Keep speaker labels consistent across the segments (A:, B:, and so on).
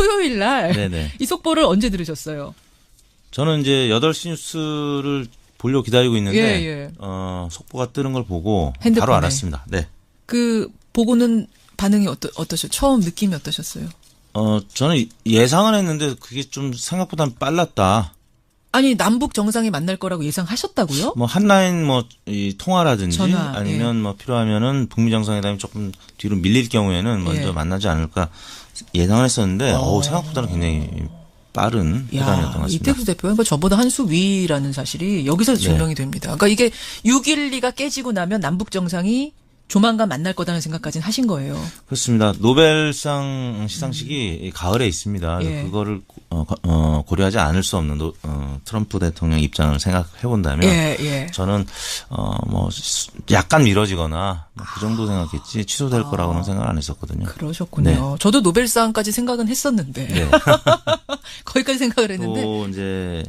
A: 토요일 날
B: 네네.
A: 이 속보를 언제 들으셨어요?
B: 저는 이제 8시 뉴스를 보려고 기다리고 있는데
A: 예.
B: 속보가 뜨는 걸 보고
A: 핸드폰에.
B: 바로 알았습니다. 네.
A: 그 보고는 반응이 어떠셨어요? 처음 느낌이 어떠셨어요?
B: 저는 예상은 했는데 그게 좀 생각보다는 빨랐다.
A: 아니 남북 정상이 만날 거라고 예상하셨다고요?
B: 뭐 한라인 이 통화라든지
A: 전화,
B: 아니면 뭐 필요하면은 북미 정상회담이 조금 뒤로 밀릴 경우에는 먼저 만나지 않을까 예상을 했었는데 생각보다는 굉장히 빠른 회담이었던 것 같습니다.
A: 이택수 대표가 저보다 한 수 위라는 사실이 여기서 증명이 됩니다. 그러니까 이게 6.12가 깨지고 나면 남북 정상이 조만간 만날 거다는 생각까지는 하신 거예요.
B: 그렇습니다. 노벨상 시상식이 가을에 있습니다. 그거를 고려하지 않을 수 없는 트럼프 대통령 입장을 생각해 본다면 저는 뭐 약간 미뤄지거나 그 정도 생각했지 취소될 거라고는 생각 안 했었거든요.
A: 그러셨군요.
B: 네.
A: 저도 노벨상까지 생각은 했었는데
B: 네.
A: 거기까지 생각을 했는데
B: 또 이제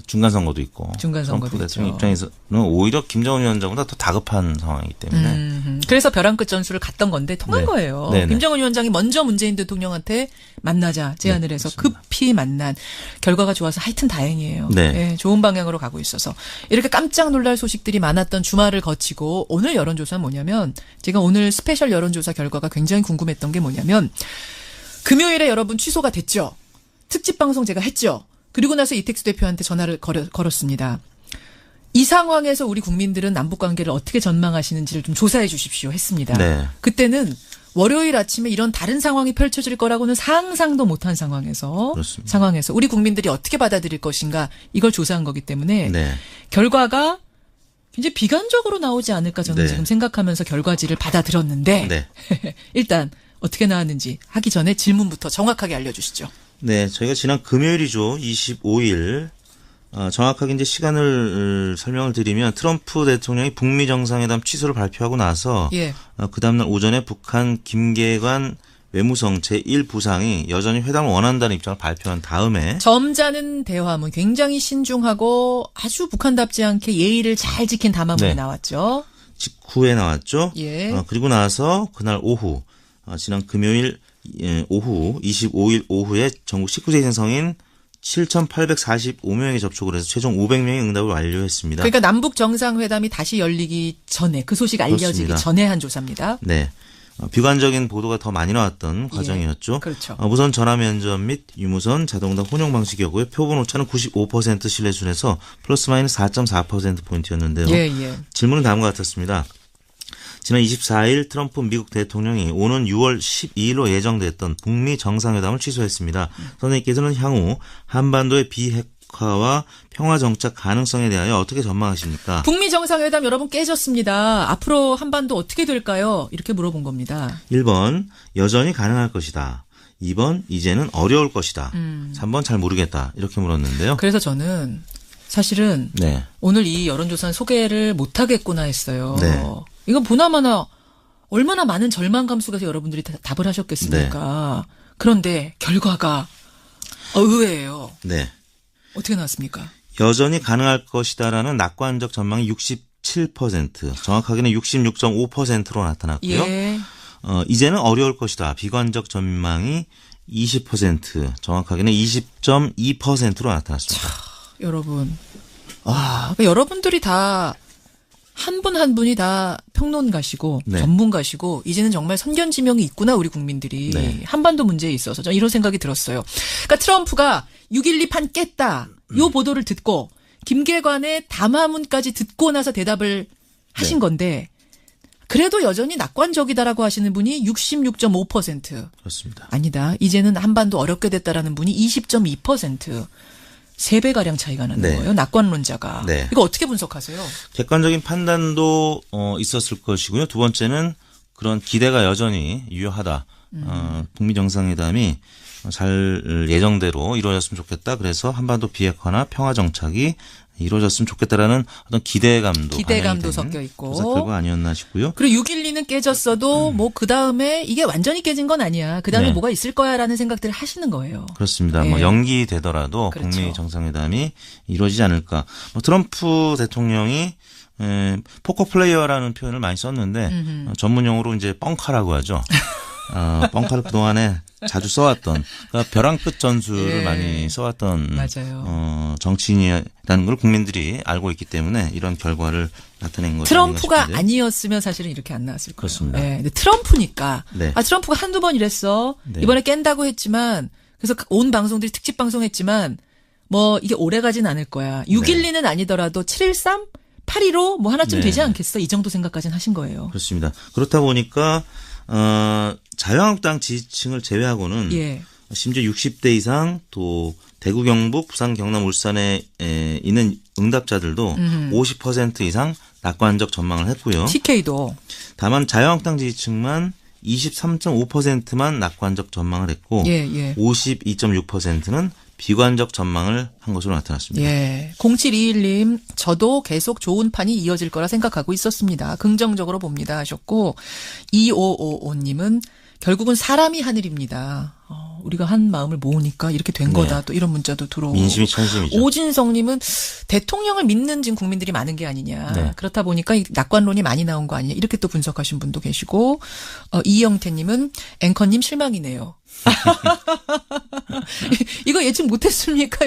B: 중간 선거도 있고 트럼프 대통령 입장에서는 오히려 김정은 위원장보다 더 다급한 상황이기 때문에
A: 그래서 벼랑 끝 전술을 갔던 건데 통한 거예요.
B: 네네.
A: 김정은 위원장이 먼저 문재인 대통령한테 만나자 제안을 해서
B: 그렇습니다.
A: 급히 만난 결과가 좋아서 하여튼 다행이에요.
B: 네.
A: 좋은 방향으로 가고 있어서 이렇게 깜짝 놀랄 소식들이 많았던 주말을 거치고 오늘 여론조사는 뭐냐면 제가 오늘 스페셜 여론조사 결과가 굉장히 궁금했던 게 뭐냐면 금요일에 여러분 취소가 됐죠. 특집 방송 제가 했죠. 그리고 나서 이택수 대표한테 전화를 걸었습니다. 이 상황에서 우리 국민들은 남북관계를 어떻게 전망하시는지를 좀 조사해 주십시오 했습니다.
B: 네.
A: 그때는 월요일 아침에 이런 다른 상황이 펼쳐질 거라고는 상상도 못한 상황에서 우리 국민들이 어떻게 받아들일 것인가 이걸 조사한 거기 때문에 결과가 굉장히 비관적으로 나오지 않을까 저는 지금 생각하면서 결과지를 받아들였는데 일단 어떻게 나왔는지 하기 전에 질문부터 정확하게 알려주시죠.
B: 네, 저희가 지난 금요일이죠. 25일. 정확하게 이제 시간을 설명을 드리면 트럼프 대통령이 북미 정상회담 취소를 발표하고 나서 그 다음날 오전에 북한 김계관 외무성 제1부상이 여전히 회담을 원한다는 입장을 발표한 다음에
A: 점잖은 대화문 굉장히 신중하고 아주 북한답지 않게 예의를 잘 지킨 담화문이 나왔죠.
B: 직후에 나왔죠. 그리고 나서 그날 오후 지난 금요일 오후 25일 오후에 전국 19세 이상 성인 7,845명이 접촉을 해서 최종 500명이 응답을 완료했습니다.
A: 그러니까 남북 정상회담이 다시 열리기 전에 그 소식 알려지기 전에 한 조사입니다.
B: 네. 비관적인 보도가 더 많이 나왔던 과정이었죠.
A: 그렇죠.
B: 무선 전화 면접 및 유무선 자동응답 혼용 방식이었고요. 표본 오차는 95% 신뢰 수준에서 플러스 마이너스 4.4%포인트였는데요. 질문은 다음과 같았습니다. 지난 24일 트럼프 미국 대통령이 오는 6월 12일로 예정됐던 북미 정상회담을 취소했습니다. 선생님께서는 향후 한반도의 비핵화와 평화 정착 가능성에 대하여 어떻게 전망하십니까?
A: 북미 정상회담 여러분 깨졌습니다. 앞으로 한반도 어떻게 될까요? 이렇게 물어본 겁니다.
B: 1번 여전히 가능할 것이다. 2번 이제는 어려울 것이다. 3번 잘 모르겠다. 이렇게 물었는데요.
A: 그래서 저는 사실은 오늘 이 여론조사는 소개를 못하겠구나 했어요. 이건 보나마나 얼마나 많은 절망감 속에서 여러분들이 답을 하셨겠습니까? 그런데 결과가 의외예요. 어떻게 나왔습니까?
B: 여전히 가능할 것이다라는 낙관적 전망이 67%, 정확하게는 66.5%로 나타났고요. 이제는 어려울 것이다. 비관적 전망이 20%, 정확하게는 20.2%로 나타났습니다.
A: 여러분, 그러니까 여러분들이 다 한 분 한 분이 다 평론가시고 전문가시고 이제는 정말 선견지명이 있구나 우리 국민들이 한반도 문제에 있어서 저는 이런 생각이 들었어요. 그러니까 트럼프가 6.12 판 깼다. 요 보도를 듣고 김계관의 담화문까지 듣고 나서 대답을 하신 건데 그래도 여전히 낙관적이다라고 하시는 분이 66.5%.
B: 그렇습니다.
A: 아니다. 이제는 한반도 어렵게 됐다라는 분이 20.2%. 3배가량 차이가 나는 거예요. 낙관론자가. 이거 어떻게 분석하세요?
B: 객관적인 판단도 있었을 것이고요. 두 번째는 그런 기대가 여전히 유효하다. 북미 정상회담이 잘 예정대로 이루어졌으면 좋겠다. 그래서 한반도 비핵화나 평화 정착이 이루어졌으면 좋겠다라는 어떤 기대감도
A: 섞여 있고.
B: 조사 결과 아니었나 싶고요.
A: 그리고 6.12는 깨졌어도 뭐 그다음에 이게 완전히 깨진 건 아니야. 그다음에 뭐가 있을 거야라는 생각들을 하시는 거예요.
B: 그렇습니다. 뭐 연기되더라도 북미 정상회담이 이루어지지 않을까. 트럼프 대통령이 포커 플레이어라는 표현을 많이 썼는데 전문 용어로 이제 뻥카라고 하죠. 뻥카를 그동안에 자주 써왔던 그러니까 벼랑 끝 전술을 많이 써왔던
A: 맞아요.
B: 정치인이라는 걸 국민들이 알고 있기 때문에 이런 결과를 나타낸 것이
A: 트럼프가 아니었으면 사실은 이렇게 안 나왔을 거예요.
B: 그렇습니다.
A: 네, 근데 트럼프니까
B: 네.
A: 트럼프가 한두 번 이랬어.
B: 네.
A: 이번에 깬다고 했지만 그래서 온 방송들이 특집 방송했지만 뭐 이게 오래 가진 않을 거야. 612는 아니더라도 713, 815 뭐 하나쯤 되지 않겠어? 이 정도 생각까지는 하신 거예요.
B: 그렇습니다. 그렇다 보니까 자유한국당 지지층을 제외하고는 심지어 60대 이상 또 대구, 경북, 부산, 경남, 울산에 있는 응답자들도 50% 이상 낙관적 전망을 했고요.
A: TK도.
B: 다만 자유한국당 지지층만 23.5%만 낙관적 전망을 했고 52.6%는 비관적 전망을 한 것으로 나타났습니다.
A: 0721님 저도 계속 좋은 판이 이어질 거라 생각하고 있었습니다. 긍정적으로 봅니다 하셨고 2555님은 결국은 사람이 하늘입니다. 우리가 한 마음을 모으니까 이렇게 된 거다. 또 이런 문자도 들어오고.
B: 민심이 천심이죠.
A: 오진성님은 대통령을 믿는 지금 국민들이 많은 게 아니냐. 그렇다 보니까 이 낙관론이 많이 나온 거 아니냐. 이렇게 또 분석하신 분도 계시고 이영태님은 앵커님 실망이네요. 이거 예측 못했습니까?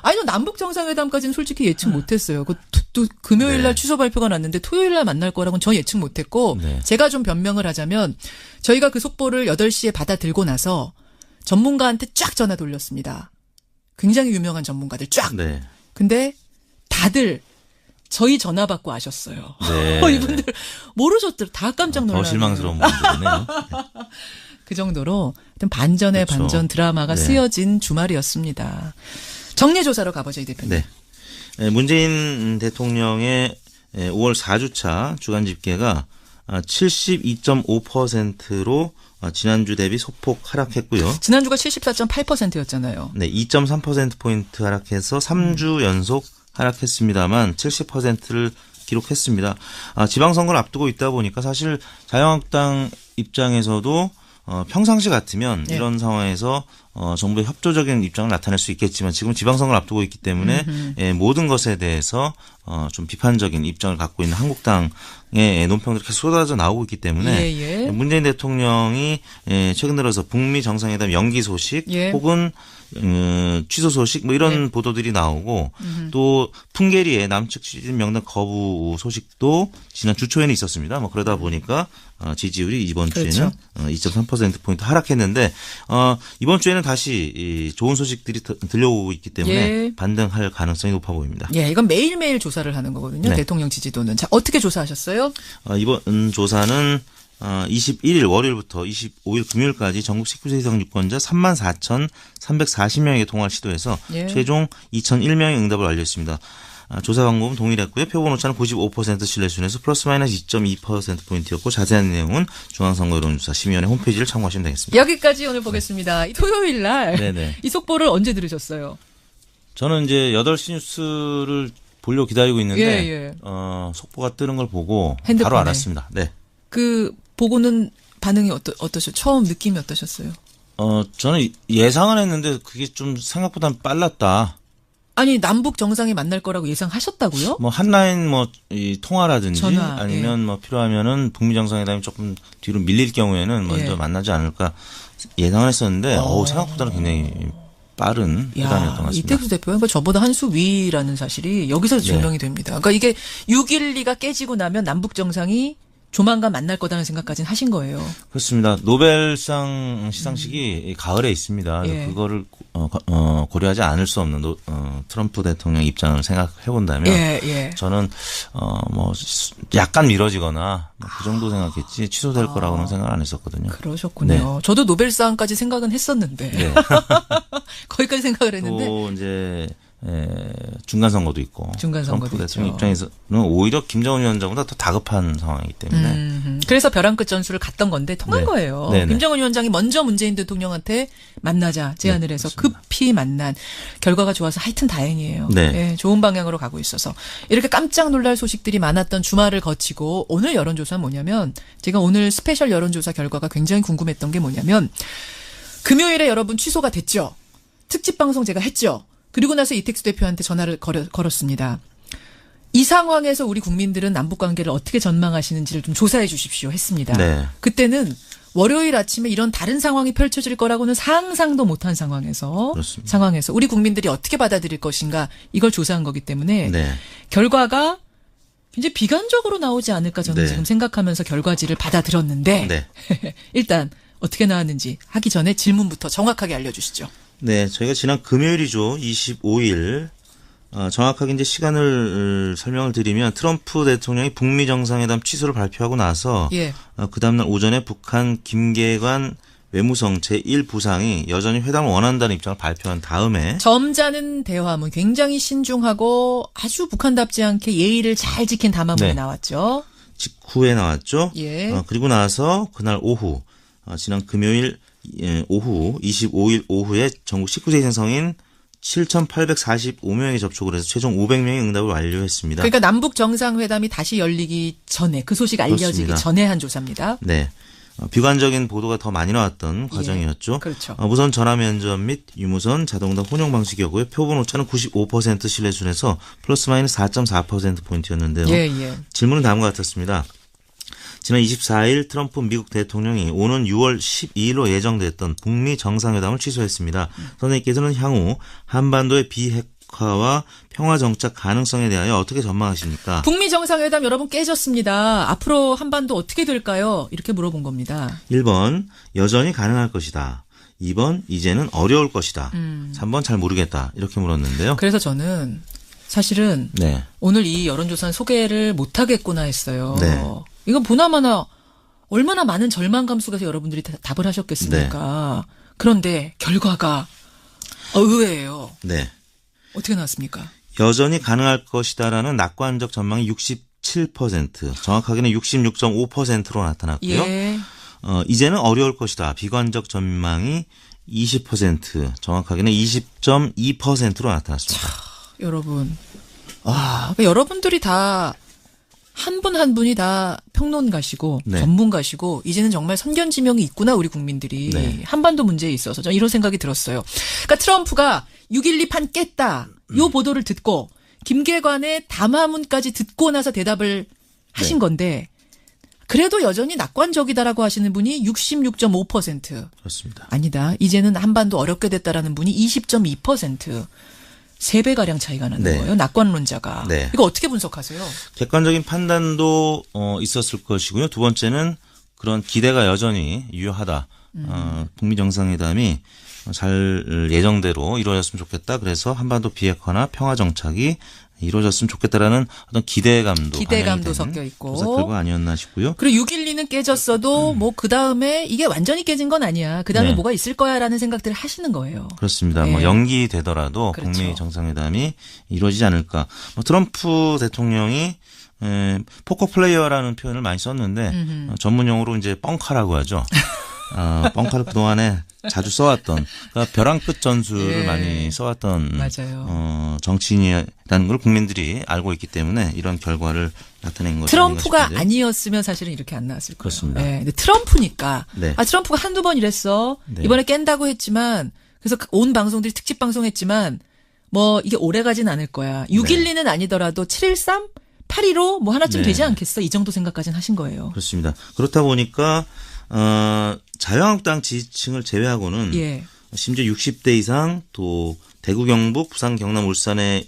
A: 아니, 남북 정상회담까지는 솔직히 예측 못했어요. 또 금요일날 취소 발표가 났는데 토요일날 만날 거라고는 전 예측 못했고 제가 좀 변명을 하자면 저희가 그 속보를 8시에 받아 들고 나서 전문가한테 쫙 전화 돌렸습니다. 굉장히 유명한 전문가들 쫙. 근데 다들 저희 전화 받고 아셨어요. 이분들 모르셨더라. 다 깜짝 놀라요.
B: 더 실망스러운 분들이네요.
A: 그 정도로 반전의 반전 드라마가 쓰여진 주말이었습니다. 정례조사로 가보죠, 이 대표님.
B: 문재인 대통령의 5월 4주차 주간 집계가 72.5%로 지난주 대비 소폭 하락했고요.
A: 지난주가 74.8%였잖아요.
B: 2.3%포인트 하락해서 3주 연속 하락했습니다만 70%를 기록했습니다. 지방선거를 앞두고 있다 보니까 사실 자유한국당 입장에서도 평상시 같으면 이런 상황에서 정부의 협조적인 입장을 나타낼 수 있겠지만 지금 지방선거를 앞두고 있기 때문에 모든 것에 대해서 좀 비판적인 입장을 갖고 있는 한국당의 논평들이 계속 쏟아져 나오고 있기 때문에 문재인 대통령이 최근 들어서 북미 정상회담 연기 소식 혹은 취소 소식 뭐 이런 보도들이 나오고 또 풍계리의 남측 추진 명단 거부 소식도 지난 주 초에는 있었습니다. 뭐 그러다 보니까 지지율이 이번 주에는 2.3%포인트 하락했는데 이번 주에는 다시 좋은 소식들이 들려오고 있기 때문에 반등할 가능성이 높아 보입니다.
A: 이건 매일매일 조사를 하는 거거든요. 대통령 지지도는. 자, 어떻게 조사하셨어요?
B: 이번 조사는 21일 월요일부터 25일 금요일까지 전국 19세 이상 유권자 34,340명에게 통화를 시도해서 최종 2,001명의 응답을 완료했습니다. 조사 방법은 동일했고요. 표본 오차는 95% 신뢰 수준에서 플러스 마이너스 2.2%포인트였고 자세한 내용은 중앙선거 여론조사 심의위원회 홈페이지를 참고하시면 되겠습니다.
A: 여기까지 오늘 보겠습니다. 토요일 날 이 속보를 언제 들으셨어요?
B: 저는 이제 8시 뉴스를 보려고 기다리고 있는데 속보가 뜨는 걸 보고 핸드폰에. 바로 알았습니다.
A: 그 보고는 반응이 어떠셨어요? 처음 느낌이 어떠셨어요?
B: 저는 예상은 했는데 그게 좀 생각보다는 빨랐다.
A: 아니 남북 정상이 만날 거라고 예상하셨다고요?
B: 뭐 한라인 이 통화라든지 전화, 아니면 뭐 필요하면은 북미 정상회담이 조금 뒤로 밀릴 경우에는 먼저 만나지 않을까 예상을 했었는데 생각보다는 굉장히 빠른 회담이었던 것 같습니다.
A: 이택수 대표가 저보다 한 수 위라는 사실이 여기서 증명이 됩니다. 그러니까 이게 6.12가 깨지고 나면 남북 정상이 조만간 만날 거다는 생각까지는 하신 거예요.
B: 그렇습니다. 노벨상 시상식이 가을에 있습니다. 그거를 고려하지 않을 수 없는 트럼프 대통령 입장을 생각해 본다면 저는 뭐 약간 미뤄지거나 그 정도 생각했지 취소될 거라고는 생각 안 했었거든요.
A: 그러셨군요. 저도 노벨상까지 생각은 했었는데 거기까지 생각을 했는데
B: 또 이제 중간 선거도 있고
A: 트럼프
B: 대통령 입장에서는 오히려 김정은 위원장보다 더 다급한 상황이기 때문에
A: 그래서 벼랑 끝 전술을 갔던 건데 통한 거예요. 김정은 위원장이 먼저 문재인 대통령한테 만나자 제안을 해서 급히 만난 결과가 좋아서 하여튼 다행이에요. 좋은 방향으로 가고 있어서 이렇게 깜짝 놀랄 소식들이 많았던 주말을 거치고 오늘 여론조사는 뭐냐면 제가 오늘 스페셜 여론조사 결과가 굉장히 궁금했던 게 뭐냐면 금요일에 여러분 취소가 됐죠. 특집 방송 제가 했죠. 그리고 나서 이택수 대표한테 전화를 걸었습니다. 이 상황에서 우리 국민들은 남북관계를 어떻게 전망하시는지를 좀 조사해 주십시오 했습니다. 그때는 월요일 아침에 이런 다른 상황이 펼쳐질 거라고는 상상도 못한 상황에서 우리 국민들이 어떻게 받아들일 것인가 이걸 조사한 거기 때문에
B: 네.
A: 결과가 굉장히 비관적으로 나오지 않을까 저는
B: 네.
A: 지금 생각하면서 결과지를 받아들었는데
B: 네.
A: 일단 어떻게 나왔는지 하기 전에 질문부터 정확하게 알려주시죠.
B: 네, 저희가 지난 금요일이죠. 25일 정확하게 이제 시간을 설명을 드리면 트럼프 대통령이 북미 정상회담 취소를 발표하고 나서
A: 예.
B: 그 다음날 오전에 북한 김계관 외무성 제1부상이 여전히 회담을 원한다는 입장을 발표한 다음에
A: 점잖은 대화문 굉장히 신중하고 아주 북한답지 않게 예의를 잘 지킨 담화문이
B: 네.
A: 나왔죠.
B: 직후에 나왔죠.
A: 예.
B: 그리고 나서 그날 오후 지난 금요일 오후 25일 오후에 전국 19세 이상 성인 7,845명이 접촉을 해서 최종 500명의 응답을 완료했습니다.
A: 그러니까 남북 정상회담이 다시 열리기 전에 그 소식 알려지기
B: 그렇습니다.
A: 전에 한 조사입니다.
B: 네. 비관적인 보도가 더 많이 나왔던 과정이었죠.
A: 그렇죠.
B: 무선 전화 면접 및 유무선 자동답 혼용 방식 여부에 표본 오차는 95% 신뢰 수준에서 플러스 마이너스 4.4%포인트였는데요.
A: 예.
B: 질문은 다음과 같았습니다. 지난 24일 트럼프 미국 대통령이 오는 6월 12일로 예정됐던 북미 정상회담을 취소했습니다. 선생님께서는 향후 한반도의 비핵화와 평화 정착 가능성에 대하여 어떻게 전망하십니까?
A: 북미 정상회담 여러분 깨졌습니다. 앞으로 한반도 어떻게 될까요? 이렇게 물어본 겁니다.
B: 1번 여전히 가능할 것이다. 2번 이제는 어려울 것이다. 3번 잘 모르겠다. 이렇게 물었는데요.
A: 그래서 저는 사실은
B: 네.
A: 오늘 이 여론조사는 소개를 못하겠구나 했어요.
B: 네.
A: 이건 보나마나 얼마나 많은 절망감 속에서 여러분들이 답을 하셨겠습니까?
B: 네.
A: 그런데 결과가 의외예요.
B: 네.
A: 어떻게 나왔습니까?
B: 여전히 가능할 것이다라는 낙관적 전망이 67%, 정확하게는 66.5%로 나타났고요.
A: 예.
B: 이제는 어려울 것이다. 비관적 전망이 20%, 정확하게는 20.2%로 나타났습니다.
A: 여러분, 그러니까 여러분들이 다 한 분 한 분이 다 평론가시고
B: 네.
A: 전문가시고 이제는 정말 선견지명이 있구나 우리 국민들이
B: 네.
A: 한반도 문제에 있어서 저는 이런 생각이 들었어요. 그러니까 트럼프가 6.12 판 깼다. 요 보도를 듣고 김계관의 담화문까지 듣고 나서 대답을 하신 건데 그래도 여전히 낙관적이다라고 하시는 분이 66.5%.
B: 그렇습니다.
A: 아니다. 이제는 한반도 어렵게 됐다라는 분이 20.2%. 3배가량 차이가 나는
B: 네.
A: 거예요. 낙관론자가.
B: 네.
A: 이거 어떻게 분석하세요?
B: 객관적인 판단도 있었을 것이고요. 두 번째는 그런 기대가 여전히 유효하다. 북미 정상회담이 잘 예정대로 이루어졌으면 좋겠다. 그래서 한반도 비핵화나 평화 정착이 이루어졌으면 좋겠다라는 어떤 기대감도
A: 섞여 있고.
B: 조사 결과 아니었나 싶고요.
A: 그리고 6.12는 깨졌어도 뭐 그 다음에 이게 완전히 깨진 건 아니야. 그 다음에
B: 네.
A: 뭐가 있을 거야라는 생각들을 하시는 거예요.
B: 그렇습니다.
A: 네.
B: 뭐 연기되더라도
A: 그렇죠.
B: 북미 정상회담이 이루어지지 않을까. 트럼프 대통령이 포커 플레이어라는 표현을 많이 썼는데 전문 용어로 이제 뻥카라고 하죠. 뻥카를 그동안에 자주 써왔던 그러니까 벼랑 끝 전술을
A: 예.
B: 많이 써왔던
A: 맞아요.
B: 정치인이라는 걸 국민들이 알고 있기 때문에 이런 결과를 나타낸 것이
A: 트럼프가
B: 아닌가
A: 아니었으면 사실은 이렇게 안 나왔을 거예요.
B: 그렇습니다.
A: 네. 근데 트럼프니까.
B: 네.
A: 트럼프가 한두 번 이랬어.
B: 네.
A: 이번에 깬다고 했지만 그래서 온 방송들이 특집 방송했지만 뭐 이게 오래 가진 않을 거야. 6.12는 아니더라도 7.13? 8.15 뭐 하나쯤
B: 네.
A: 되지 않겠어? 이 정도 생각까지는 하신 거예요.
B: 그렇습니다. 그렇다 보니까 자유한국당 지지층을 제외하고는
A: 예.
B: 심지어 60대 이상 또 대구, 경북, 부산, 경남, 울산에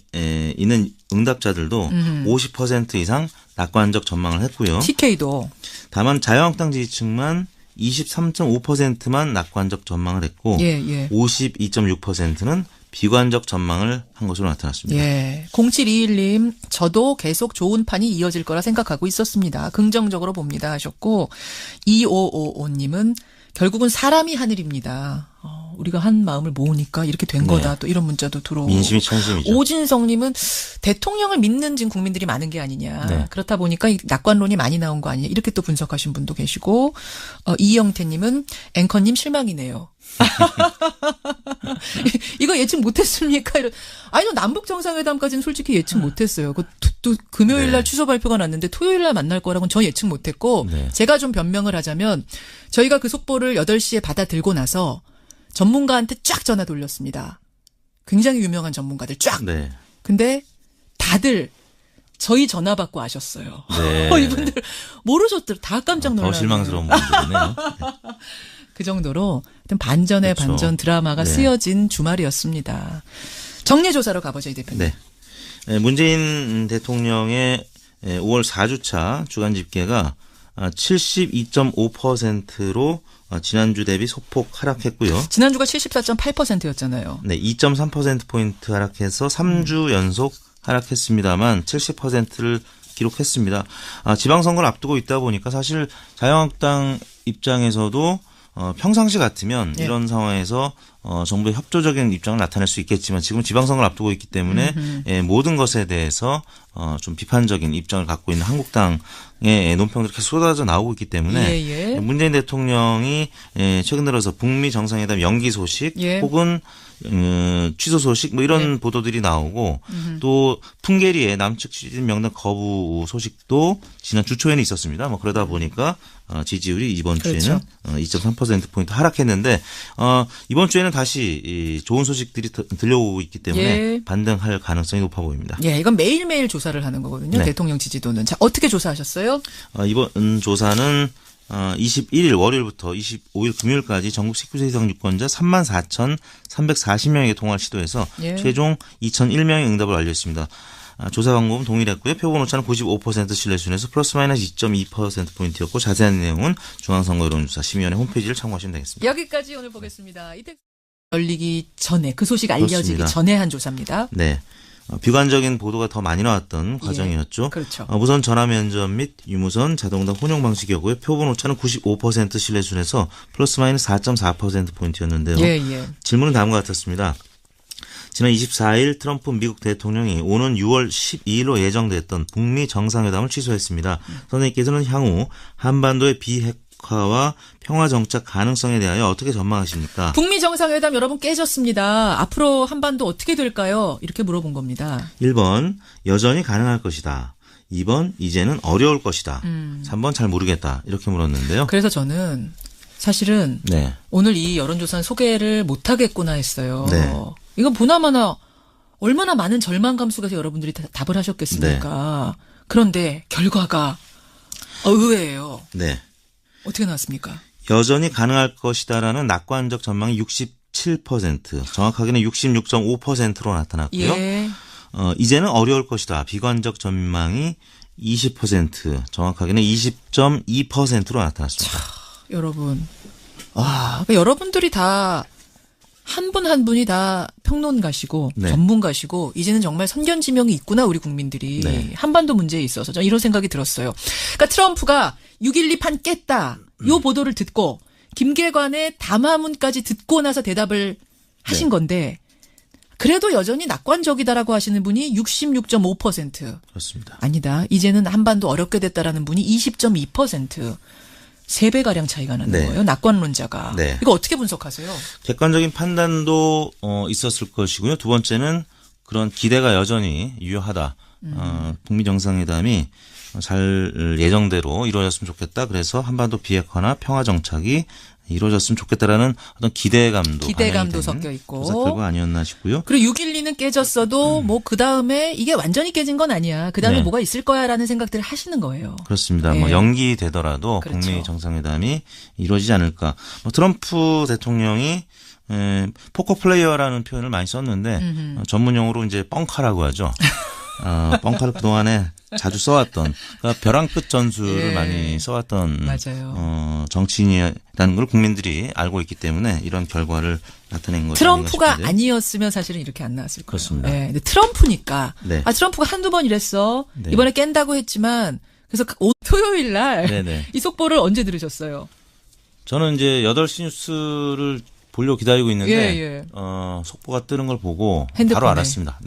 B: 있는 응답자들도 50% 이상 낙관적 전망을 했고요.
A: TK도.
B: 다만 자유한국당 지지층만 23.5%만 낙관적 전망을 했고
A: 예.
B: 52.6%는 비관적 전망을 한 것으로 나타났습니다.
A: 예. 0721님, 저도 계속 좋은 판이 이어질 거라 생각하고 있었습니다. 긍정적으로 봅니다 하셨고, 2555님은 결국은 사람이 하늘입니다. 우리가 한 마음을 모으니까 이렇게 된 거다. 또 이런 문자도 들어오고.
B: 민심이 천심이죠.
A: 오진성님은 대통령을 믿는 지금 국민들이 많은 게 아니냐.
B: 네.
A: 그렇다 보니까 이 낙관론이 많이 나온 거 아니냐. 이렇게 또 분석하신 분도 계시고, 이영태님은 앵커님 실망이네요. 이거 예측 못했습니까? 아니요, 남북 정상회담까지는 솔직히 예측 못했어요. 또 금요일 날
B: 네.
A: 취소 발표가 났는데 토요일 날 만날 거라고는 저 예측 못했고
B: 네.
A: 제가 좀 변명을 하자면 저희가 그 속보를 8시에 받아 들고 나서 전문가한테 쫙 전화 돌렸습니다. 굉장히 유명한 전문가들 쫙.
B: 네.
A: 근데 다들 저희 전화 받고 아셨어요.
B: 네.
A: 이분들 모르셨더라. 다 깜짝 놀랐어요.
B: 더 실망스러운 분들이네요.
A: 그 정도로 반전의
B: 그렇죠.
A: 반전 드라마가
B: 네.
A: 쓰여진 주말이었습니다. 정례조사로 가보죠, 이 대표님.
B: 네. 문재인 대통령의 5월 4주차 주간 집계가 72.5%로 지난주 대비 소폭 하락했고요.
A: 지난주가 74.8%였잖아요.
B: 네, 2.3%포인트 하락해서 3주 연속 하락했습니다만 70%를 기록했습니다. 지방선거를 앞두고 있다 보니까 사실 자유한국당 입장에서도 평상시 같으면 이런 상황에서 정부의 협조적인 입장을 나타낼 수 있겠지만 지금 지방선거를 앞두고 있기 때문에 모든 것에 대해서 좀 비판적인 입장을 갖고 있는 한국당의 논평들이 계속 쏟아져 나오고 있기 때문에 문재인 대통령이 최근 들어서 북미 정상회담 연기 소식 혹은 취소 소식 뭐 이런 보도들이 나오고 또 풍계리의 남측 추진 명단 거부 소식도 지난 주 초에는 있었습니다. 뭐 그러다 보니까 지지율이 이번 주에는 2.3%포인트 하락했는데 이번 주에는 다시 좋은 소식들이 들려오고 있기 때문에 반등할 가능성이 높아 보입니다.
A: 이건 매일매일 조사를 하는 거거든요. 대통령 지지도는. 자, 어떻게 조사하셨어요?
B: 이번 조사는 21일 월요일부터 25일 금요일까지 전국 19세 이상 유권자 34,340명에게 통화를 시도해서 최종 2,001명의 응답을 완료했습니다. 조사 방법은 동일했고요. 표본 오차는 95% 신뢰 수준에서 플러스 마이너스 2.2%포인트였고 자세한 내용은 중앙선거 여론조사 심의위원회 홈페이지를 참고하시면 되겠습니다.
A: 여기까지 오늘 보겠습니다. 이때 열리기 전에 그 소식 알려지기 그렇습니다. 전에 한 조사입니다.
B: 네. 비관적인 보도가 더 많이 나왔던 과정이었죠.
A: 그렇죠.
B: 무선 전화 면접 및 유무선 자동답 혼용 방식이었고요. 표본 오차는 95% 신뢰 수준에서 플러스 마이너스 4.4%포인트였는데요. 질문은 다음과 같았습니다. 지난 24일 트럼프 미국 대통령이 오는 6월 12일로 예정됐던 북미 정상회담을 취소했습니다. 선생님께서는 향후 한반도의 비핵화와 평화 정착 가능성에 대하여 어떻게 전망하십니까?
A: 북미 정상회담 여러분 깨졌습니다. 앞으로 한반도 어떻게 될까요? 이렇게 물어본 겁니다.
B: 1번 여전히 가능할 것이다. 2번 이제는 어려울 것이다. 3번 잘 모르겠다. 이렇게 물었는데요.
A: 그래서 저는 사실은 오늘 이 여론조사는 소개를 못하겠구나 했어요. 이건 보나마나 얼마나 많은 절망감 속에서 여러분들이 답을 하셨겠습니까? 그런데 결과가 의외예요. 어떻게 나왔습니까?
B: 여전히 가능할 것이다라는 낙관적 전망이 67%, 정확하게는 66.5%로 나타났고요. 이제는 어려울 것이다. 비관적 전망이 20%, 정확하게는 20.2%로 나타났습니다.
A: 여러분, 그러니까 여러분들이 다 한 분 한 분이 다 평론가시고 전문가시고 이제는 정말 선견지명이 있구나 우리 국민들이 한반도 문제에 있어서 저는 이런 생각이 들었어요. 그러니까 트럼프가 6.12 판 깼다. 요 보도를 듣고 김계관의 담화문까지 듣고 나서 대답을 하신 건데 그래도 여전히 낙관적이다라고 하시는 분이 66.5%.
B: 그렇습니다.
A: 아니다. 이제는 한반도 어렵게 됐다라는 분이 20.2%. 3배가량 차이가 나는 거예요. 낙관론자가. 이거 어떻게 분석하세요?
B: 객관적인 판단도 있었을 것이고요. 두 번째는 그런 기대가 여전히 유효하다. 북미 정상회담이 잘 예정대로 이루어졌으면 좋겠다. 그래서 한반도 비핵화나 평화 정착이 이루어졌으면 좋겠다라는 어떤 기대감도
A: 섞여 있고
B: 조사 결과 아니었나 싶고요.
A: 그리고 6.12는 깨졌어도 뭐 그 다음에 이게 완전히 깨진 건 아니야. 그 다음에 뭐가 있을 거야라는 생각들을 하시는 거예요.
B: 그렇습니다. 뭐 연기되더라도 북미 정상회담이 이루어지지 않을까. 트럼프 대통령이 포커 플레이어라는 표현을 많이 썼는데 전문용어로 이제 뻥카라고 하죠. 뻥카를 그동안에 자주 써왔던 그러니까 벼랑 끝 전술을 많이 써왔던 정치인이라는 걸 국민들이 알고 있기 때문에 이런 결과를 나타낸 것이
A: 트럼프가 아니었으면 사실은 이렇게 안 나왔을 거예요.
B: 그렇습니다.
A: 근데 트럼프니까 트럼프가 한두 번 이랬어. 이번에 깬다고 했지만 그래서 토요일 날 이 속보를 언제 들으셨어요?
B: 저는 이제 8시 뉴스를 보려고 기다리고 있는데 속보가 뜨는 걸 보고 핸드폰에. 바로 알았습니다.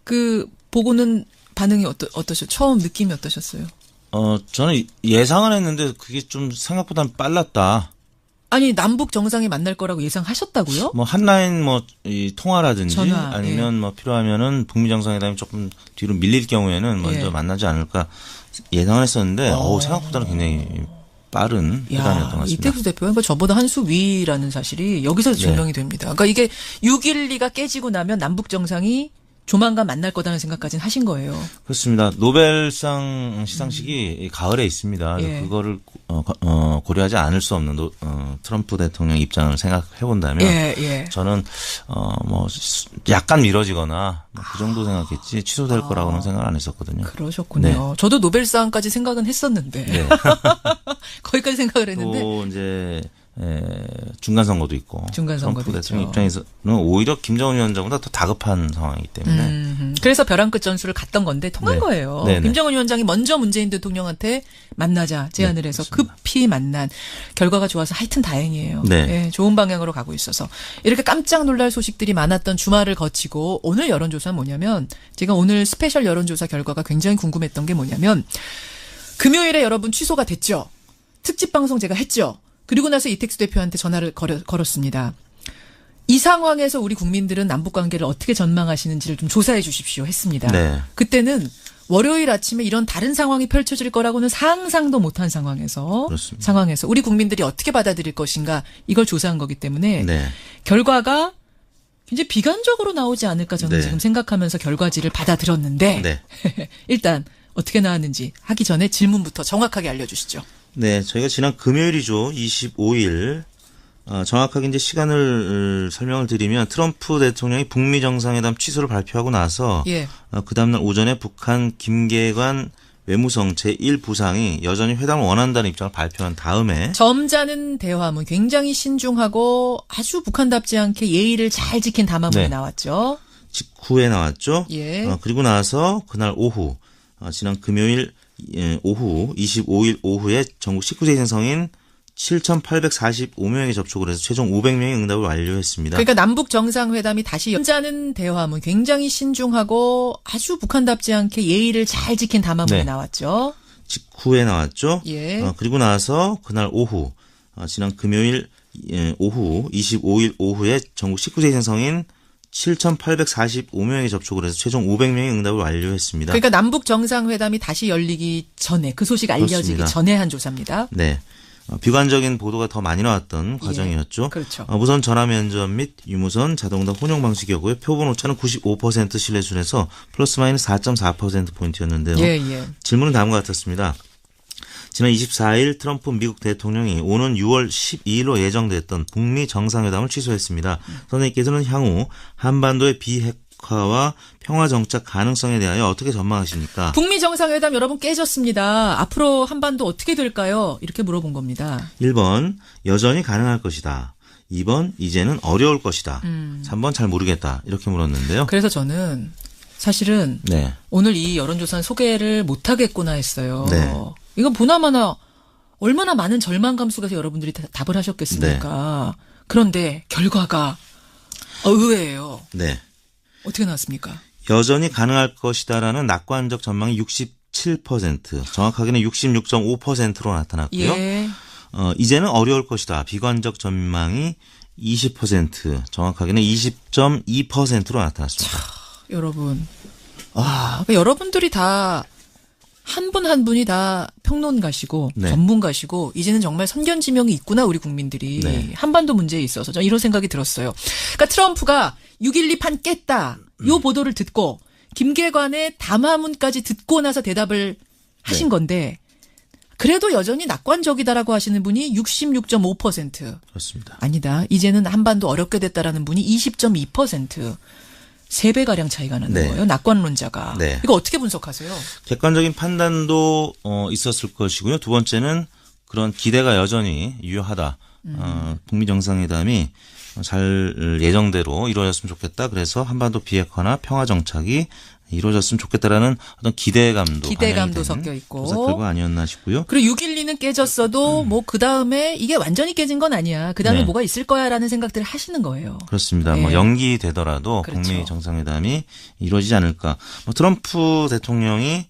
A: 그 보고는 반응이 어떠셨어요? 처음 느낌이 어떠셨어요?
B: 저는 예상은 했는데 그게 좀 생각보다는 빨랐다.
A: 아니 남북 정상이 만날 거라고 예상하셨다고요?
B: 뭐 한라인 이 통화라든지
A: 전화,
B: 아니면 뭐 필요하면은 북미 정상회담이 조금 뒤로 밀릴 경우에는 먼저 만나지 않을까 예상을 했었는데 생각보다는 굉장히 빠른 회담이었던 것 같습니다.
A: 이택수 대표가 저보다 한 수 위라는 사실이 여기서 증명이 됩니다. 그러니까 이게 6.12가 깨지고 나면 남북 정상이 조만간 만날 거다는 생각까지는 하신 거예요.
B: 그렇습니다. 노벨상 시상식이 가을에 있습니다.
A: 예.
B: 그거를 고려하지 않을 수 없는 트럼프 대통령 입장을 생각해 본다면 저는 뭐 약간 미뤄지거나 그 정도 생각했지 취소될 거라고는 생각 안 했었거든요.
A: 그러셨군요.
B: 네.
A: 저도 노벨상까지 생각은 했었는데
B: 네.
A: 거기까지 생각을 했는데
B: 또 이제 중간 선거도 있고
A: 트럼프
B: 대통령 입장에서는 오히려 김정은 위원장보다 더 다급한 상황이기 때문에
A: 그래서 벼랑 끝 전술을 갔던 건데 통한
B: 네.
A: 거예요.
B: 네네.
A: 김정은 위원장이 먼저 문재인 대통령한테 만나자 제안을 해서
B: 그렇습니다.
A: 급히 만난 결과가 좋아서 하여튼 다행이에요.
B: 네.
A: 예, 좋은 방향으로 가고 있어서 이렇게 깜짝 놀랄 소식들이 많았던 주말을 거치고 오늘 여론조사는 뭐냐면 제가 오늘 스페셜 여론조사 결과가 굉장히 궁금했던 게 뭐냐면 금요일에 여러분 취소가 됐죠. 특집 방송 제가 했죠. 그리고 나서 이택수 대표한테 전화를 걸었습니다. 이 상황에서 우리 국민들은 남북관계를 어떻게 전망하시는지를 좀 조사해 주십시오 했습니다.
B: 네.
A: 그때는 월요일 아침에 이런 다른 상황이 펼쳐질 거라고는 상상도 못한 상황에서 우리 국민들이 어떻게 받아들일 것인가 이걸 조사한 거기 때문에 결과가 굉장히 비관적으로 나오지 않을까 저는 지금 생각하면서 결과지를 받아들였는데 일단 어떻게 나왔는지 하기 전에 질문부터 정확하게 알려주시죠.
B: 네, 저희가 지난 금요일이죠. 25일. 정확하게 이제 시간을 설명을 드리면 트럼프 대통령이 북미 정상회담 취소를 발표하고 나서 그 다음날 오전에 북한 김계관 외무성 제1부상이 여전히 회담을 원한다는 입장을 발표한 다음에
A: 점잖은 대화문 굉장히 신중하고 아주 북한답지 않게 예의를 잘 지킨 담화문이 나왔죠.
B: 직후에 나왔죠. 그리고 나서 그날 오후 지난 금요일 오후 25일 오후에 전국 19세 이상 성인 7,845명에게 접촉을 해서 최종 500명의 응답을 완료했습니다.
A: 그러니까 남북 정상회담이 다시 점잖은 대화문 굉장히 신중하고 아주 북한답지 않게 예의를 잘 지킨 담화문이 나왔죠.
B: 직후에 나왔죠. 그리고 나서 그날 오후 지난 금요일 오후 25일 오후에 전국 19세 이상 성인 7,845명에게 접촉을 해서 최종 500명의 응답을 완료했습니다.
A: 그러니까 남북 정상회담이 다시 열리기 전에 그 소식 알려지기
B: 그렇습니다.
A: 전에 한 조사입니다.
B: 네. 비관적인 보도가 더 많이 나왔던 과정이었죠.
A: 그렇죠.
B: 무선 전화 면접 및 유무선 자동답 혼용 방식이었고요. 표본 오차는 95% 신뢰 수준에서 플러스 마이너스 4.4%포인트였는데요. 질문은 다음과 같았습니다. 지난 24일 트럼프 미국 대통령이 오는 6월 12일로 예정됐던 북미 정상회담을 취소했습니다. 선생님께서는 향후 한반도의 비핵화와 평화 정착 가능성에 대하여 어떻게 전망하십니까?
A: 북미 정상회담 여러분 깨졌습니다. 앞으로 한반도 어떻게 될까요? 이렇게 물어본 겁니다.
B: 1번 여전히 가능할 것이다. 2번 이제는 어려울 것이다. 3번 잘 모르겠다. 이렇게 물었는데요.
A: 그래서 저는 사실은 오늘 이 여론조사는 소개를 못하겠구나 했어요. 이건 보나마나 얼마나 많은 절망감 속에서 여러분들이 답을 하셨겠습니까? 그런데 결과가 의외예요. 어떻게 나왔습니까?
B: 여전히 가능할 것이다라는 낙관적 전망이 67%, 정확하게는 66.5%로 나타났고요. 이제는 어려울 것이다. 비관적 전망이 20%, 정확하게는 20.2%로 나타났습니다.
A: 여러분, 그러니까 여러분들이 다 한 분 한 분이 다 평론가시고 전문가시고 이제는 정말 선견지명이 있구나 우리 국민들이 한반도 문제에 있어서 저는 이런 생각이 들었어요. 그러니까 트럼프가 6.12 판 깼다. 요 보도를 듣고 김계관의 담화문까지 듣고 나서 대답을 하신 건데 그래도 여전히 낙관적이다라고 하시는 분이 66.5%.
B: 그렇습니다.
A: 아니다. 이제는 한반도 어렵게 됐다라는 분이 20.2%. 3배가량 차이가 나는 거예요. 낙관론자가. 이거 어떻게 분석하세요?
B: 객관적인 판단도 있었을 것이고요. 두 번째는 그런 기대가 여전히 유효하다. 북미 정상회담이 잘 예정대로 이루어졌으면 좋겠다. 그래서 한반도 비핵화나 평화 정착이 이루어졌으면 좋겠다라는 어떤 기대감도
A: 섞여 있고
B: 조사 결과 아니었나 싶고요.
A: 그리고 6.12는 깨졌어도 뭐 그 다음에 이게 완전히 깨진 건 아니야. 그 다음에 뭐가 있을 거야라는 생각들을 하시는 거예요.
B: 그렇습니다. 뭐 연기되더라도 북미 정상회담이 이루어지지 않을까. 트럼프 대통령이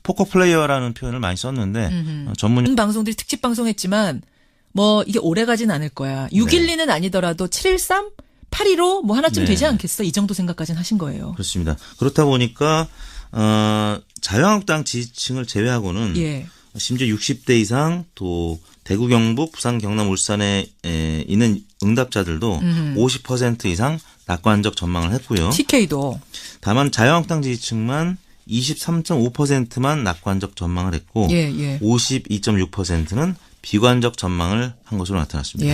B: 포커 플레이어라는 표현을 많이 썼는데 전문
A: 방송들이 특집 방송했지만 뭐 이게 오래 가진 않을 거야. 6.12는 아니더라도 7.13? 8.15 뭐 하나쯤 되지 않겠어? 이 정도 생각까지는 하신 거예요.
B: 그렇습니다. 그렇다 보니까 자유한국당 지지층을 제외하고는 심지어 60대 이상 또 대구, 경북, 부산, 경남, 울산에 있는 응답자들도 50% 이상 낙관적 전망을 했고요.
A: TK도.
B: 다만 자유한국당 지지층만 23.5%만 낙관적 전망을 했고 52.6%는 비관적 전망을 한 것으로 나타났습니다.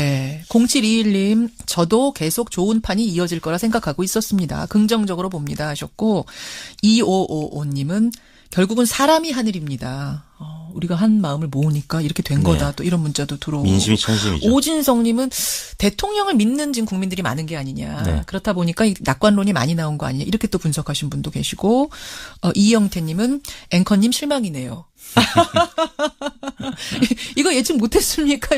A: 0721님 저도 계속 좋은 판이 이어질 거라 생각하고 있었습니다. 긍정적으로 봅니다 하셨고 2555님은 결국은 사람이 하늘입니다. 우리가 한 마음을 모으니까 이렇게 된 거다. 또 이런 문자도 들어오고.
B: 민심이 천심이죠.
A: 오진성님은 대통령을 믿는 지금 국민들이 많은 게 아니냐. 그렇다 보니까 낙관론이 많이 나온 거 아니냐. 이렇게 또 분석하신 분도 계시고 이영태님은 앵커님 실망이네요. 이거 예측 못했습니까?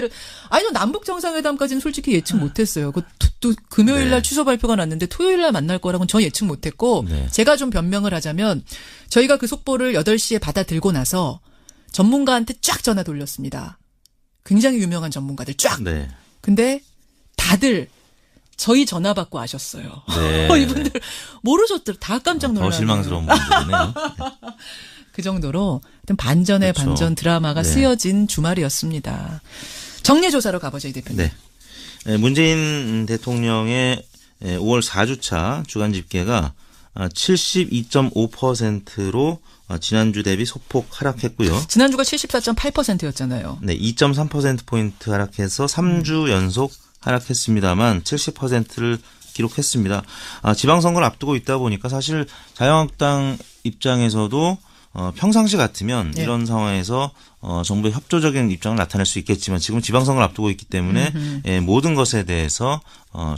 A: 아니요, 남북 정상회담까지는 솔직히 예측 못했어요. 또 금요일 날 취소 발표가 났는데 토요일 날 만날 거라고는 저 예측 못했고 제가 좀 변명을 하자면 저희가 그 속보를 8시에 받아 들고 나서 전문가한테 쫙 전화 돌렸습니다. 굉장히 유명한 전문가들 쫙. 근데 다들 저희 전화 받고 아셨어요. 이분들 모르셨더라. 다 깜짝 놀라요.
B: 더 실망스러운 분들이네요.
A: 그 정도로 반전의 반전 드라마가 쓰여진 주말이었습니다. 정례조사로 가보죠, 이 대표님.
B: 문재인 대통령의 5월 4주차 주간 집계가 72.5%로 지난주 대비 소폭 하락했고요.
A: 지난주가 74.8%였잖아요.
B: 2.3%포인트 하락해서 3주 연속 하락했습니다만 70%를 기록했습니다. 지방선거를 앞두고 있다 보니까 사실 자유한국당 입장에서도 평상시 같으면 이런 상황에서 정부의 협조적인 입장을 나타낼 수 있겠지만 지금 지방선거를 앞두고 있기 때문에 모든 것에 대해서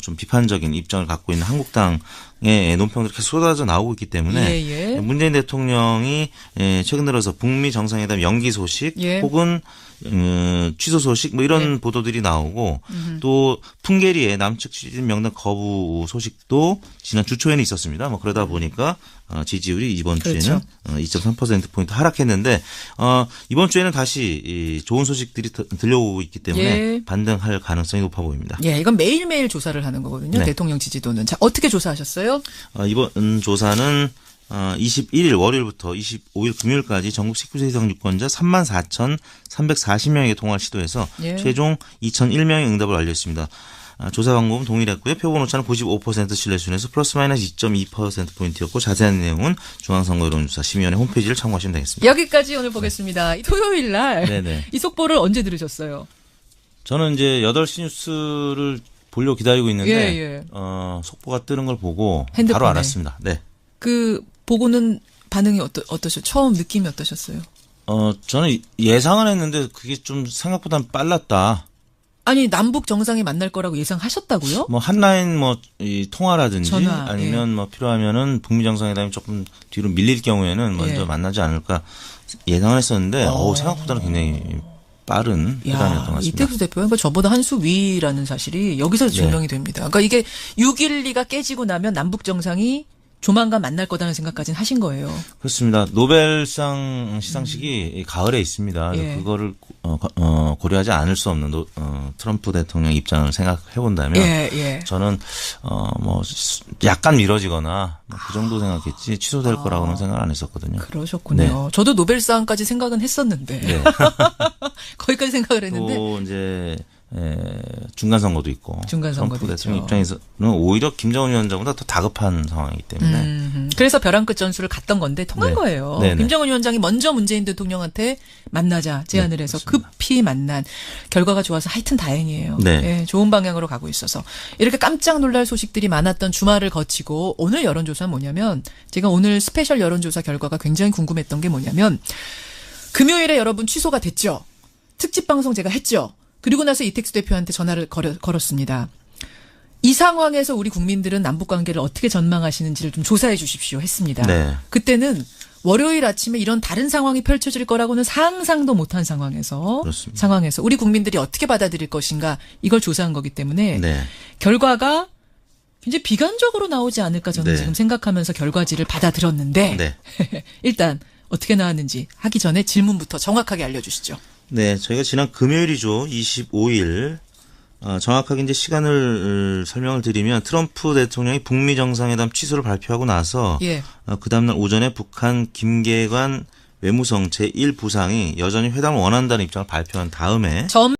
B: 좀 비판적인 입장을 갖고 있는 한국당의 논평들이 계속 쏟아져 나오고 있기 때문에 문재인 대통령이 최근 들어서 북미 정상회담 연기 소식 혹은 취소 소식 뭐 이런 보도들이 나오고 또 풍계리의 남측 추진 명단 거부 소식도 지난 주 초에는 있었습니다. 뭐 그러다 보니까 지지율이 이번 주에는 2.3%포인트 하락했는데 이번 주에는 다시 좋은 소식들이 들려오고 있기 때문에 반등할 가능성이 높아 보입니다.
A: 이건 매일매일 조사를 하는 거거든요. 대통령 지지도는. 자, 어떻게 조사하셨어요?
B: 이번 조사는 21일 월요일부터 25일 금요일까지 전국 19세 이상 유권자 34,340명에게 통화를 시도해서 최종 2,001명의 응답을 완료했습니다. 조사 방법은 동일했고요. 표본 오차는 95% 신뢰 수준에서 플러스 마이너스 2.2%포인트였고 자세한 내용은 중앙선거 여론조사 심의위원회 홈페이지를 참고하시면 되겠습니다.
A: 여기까지 오늘 보겠습니다. 토요일 날 이 속보를 언제 들으셨어요?
B: 저는 이제 8시 뉴스를 보려고 기다리고 있는데 속보가 뜨는 걸 보고 핸드폰에. 바로 알았습니다.
A: 그 보고는 반응이 어떠셨어요? 처음 느낌이 어떠셨어요?
B: 저는 예상은 했는데 그게 좀 생각보다는 빨랐다.
A: 아니 남북 정상이 만날 거라고 예상하셨다고요?
B: 뭐 한라인 이 통화라든지 전화, 아니면 뭐 필요하면은 북미 정상회담이 조금 뒤로 밀릴 경우에는 먼저 만나지 않을까 예상을 했었는데 생각보다는 굉장히 빠른 회담이었던 것 같습니다.
A: 이택수 대표가 저보다 한 수 위라는 사실이 여기서 증명이 됩니다. 그러니까 이게 6.12가 깨지고 나면 남북 정상이 조만간 만날 거다는 생각까지는 하신 거예요.
B: 그렇습니다. 노벨상 시상식이 가을에 있습니다. 그거를 고려하지 않을 수 없는 트럼프 대통령 입장을 생각해 본다면 저는 뭐 약간 미뤄지거나 그 정도 생각했지 취소될 거라고는 생각 안 했었거든요.
A: 그러셨군요. 저도 노벨상까지 생각은 했었는데 거기까지 생각을 했는데
B: 또 이제 중간 선거도 있고 트럼프 대통령 입장에서는 오히려 김정은 위원장보다 더 다급한 상황이기 때문에
A: 그래서 벼랑 끝 전술을 갔던 건데 통한 거예요. 김정은 위원장이 먼저 문재인 대통령한테 만나자 제안을 해서
B: 그렇습니다.
A: 급히 만난 결과가 좋아서 하여튼 다행이에요. 좋은 방향으로 가고 있어서 이렇게 깜짝 놀랄 소식들이 많았던 주말을 거치고 오늘 여론조사는 뭐냐면 제가 오늘 스페셜 여론조사 결과가 굉장히 궁금했던 게 뭐냐면 금요일에 여러분 취소가 됐죠. 특집 방송 제가 했죠. 그리고 나서 이택수 대표한테 전화를 걸었습니다. 이 상황에서 우리 국민들은 남북관계를 어떻게 전망하시는지를 좀 조사해 주십시오 했습니다. 그때는 월요일 아침에 이런 다른 상황이 펼쳐질 거라고는 상상도 못한 상황에서 우리 국민들이 어떻게 받아들일 것인가 이걸 조사한 거기 때문에 결과가 굉장히 비관적으로 나오지 않을까 저는 지금 생각하면서 결과지를 받아들였는데 일단 어떻게 나왔는지 하기 전에 질문부터 정확하게 알려주시죠.
B: 저희가 지난 금요일이죠. 25일. 정확하게 이제 시간을 설명을 드리면 트럼프 대통령이 북미 정상회담 취소를 발표하고 나서 그 다음날 오전에 북한 김계관 외무성 제1부상이 여전히 회담을 원한다는 입장을 발표한 다음에